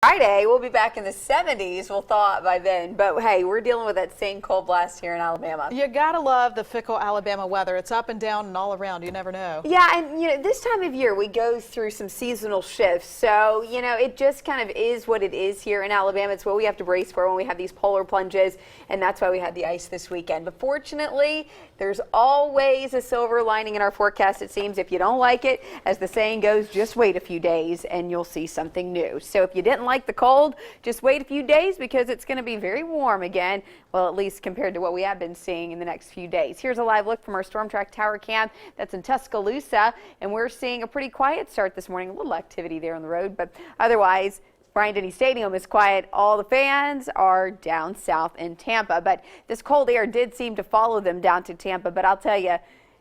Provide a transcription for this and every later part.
Friday, we'll be back in the 70s, we'll thaw by then. But hey, we're dealing with that same cold blast here in Alabama. You gotta love the fickle Alabama weather. It's up and down and all around. You never know. Yeah, and this time of year we go through some seasonal shifts. So, it just kind of is what it is here in Alabama. It's what we have to brace for when we have these polar plunges, and that's why we had the ice this weekend. But fortunately, there's always a silver lining in our forecast, it seems. If you don't like it, as the saying goes, just wait a few days and you'll see something new. So if you didn't like the cold, just wait a few days because it's going to be very warm again. Well, at least compared to what we have been seeing in the next few days. Here's a live look from our Storm Track Tower cam that's in Tuscaloosa, and we're seeing a pretty quiet start this morning. A little activity there on the road, but otherwise, Bryant-Denny Stadium is quiet. All the fans are down south in Tampa, but this cold air did seem to follow them down to Tampa. But I'll tell you,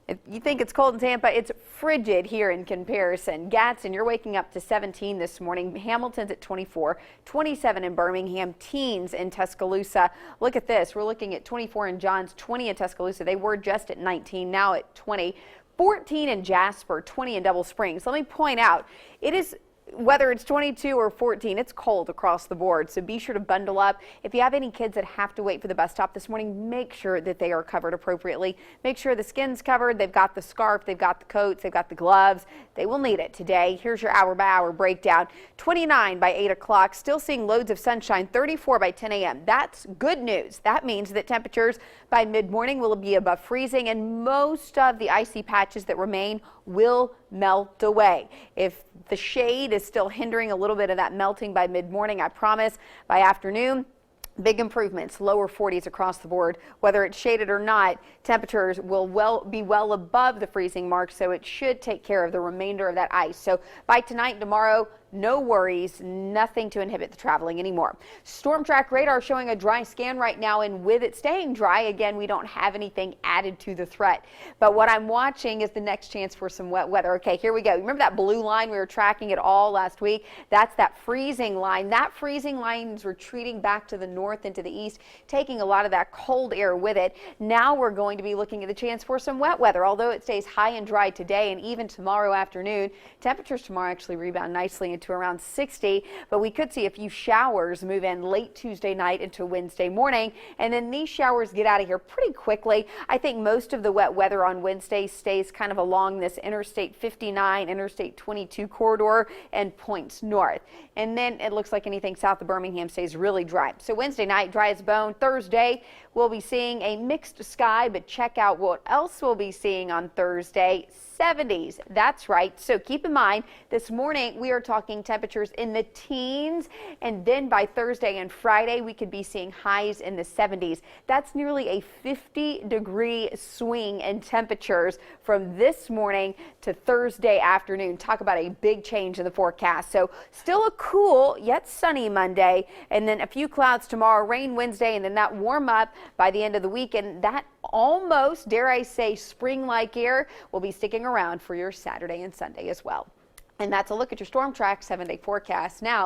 if you think it's cold in Tampa, it's frigid here in comparison. Gadsden, you're waking up to 17 this morning. Hamilton's at 24, 27 in Birmingham, teens in Tuscaloosa. Look at this. We're looking at 24 in Johns, 20 in Tuscaloosa. They were just at 19, now at 20. 14 in Jasper, 20 in Double Springs. Let me point out, it is whether it's 22 or 14, it's cold across the board, so be sure to bundle up. If you have any kids that have to wait for the bus stop this morning, make sure that they are covered appropriately. Make sure the skin's covered, they've got the scarf, they've got the coats, they've got the gloves. They will need it today. Here's your hour-by-hour breakdown. 29 by 8 o'clock, still seeing loads of sunshine, 34 by 10 a.m. That's good news. That means that temperatures by mid-morning will be above freezing, and most of the icy patches that remain will melt away. If the shade is still hindering a little bit of that melting by mid-morning, I promise by afternoon, big improvements, lower 40s across the board. Whether it's shaded or not, temperatures will be well above the freezing mark, so it should take care of the remainder of that ice. So by tonight and tomorrow, no worries, nothing to inhibit the traveling anymore. Storm Track radar showing a dry scan right now, and with it staying dry, again, we don't have anything added to the threat. But what I'm watching is the next chance for some wet weather. Okay, here we go. Remember that blue line? We were tracking it all last week. That's that freezing line. That freezing line is retreating back to the north and to the east, taking a lot of that cold air with it. Now we're going to be looking at the chance for some wet weather. Although it stays high and dry today and even tomorrow afternoon, temperatures tomorrow actually rebound nicely into around 60, but we could see a few showers move in late Tuesday night into Wednesday morning, and then these showers get out of here pretty quickly. I think most of the wet weather on Wednesday stays kind of along this Interstate 59, Interstate 22 corridor and points north, and then it looks like anything south of Birmingham stays really dry. So Wednesday night, dry as bone. Thursday, we'll be seeing a mixed sky, but check out what else we'll be seeing on Thursday. 70s. That's right. So keep in mind, this morning we are talking temperatures in the teens, and then by Thursday and Friday we could be seeing highs in the 70s. That's nearly a 50-degree swing in temperatures from this morning to Thursday afternoon. Talk about a big change in the forecast. So still a cool yet sunny Monday, and then a few clouds tomorrow, rain Wednesday, and then that warm up by the end of the week, and that almost, dare I say, spring-like air will be sticking around for your Saturday and Sunday as well. And that's a look at your Storm Track 7-day forecast now.